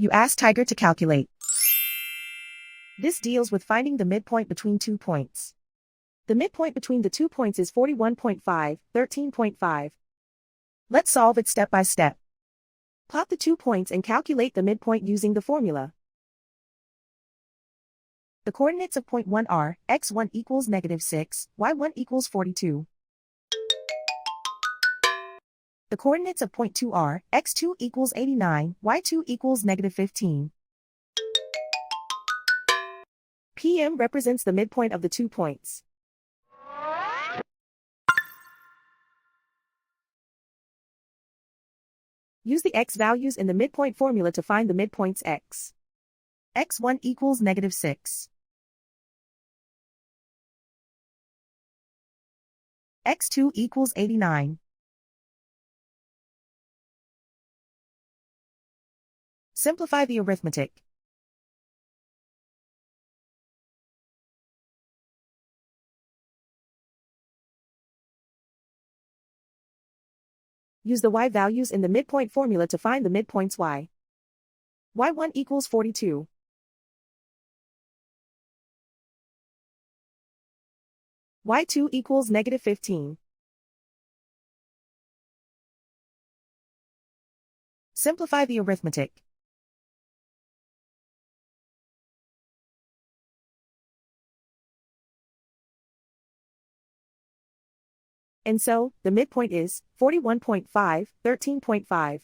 You ask Tiger to calculate. This deals with finding the midpoint between 2 points. The midpoint between the 2 points is 41.5, 13.5. Let's solve it step by step. Plot the 2 points and calculate the midpoint using the formula. The coordinates of point 1 are, x1 equals -6, y1 equals 42. The coordinates of point 2 are, x2 equals 89, y2 equals -15. PM represents the midpoint of the 2 points. Use the x values in the midpoint formula to find the midpoints x. x1 equals -6. x2 equals 89. Simplify the arithmetic. Use the y values in the midpoint formula to find the midpoints y. y1 equals 42. y2 equals -15. Simplify the arithmetic. And so, the midpoint is 41.5, 13.5.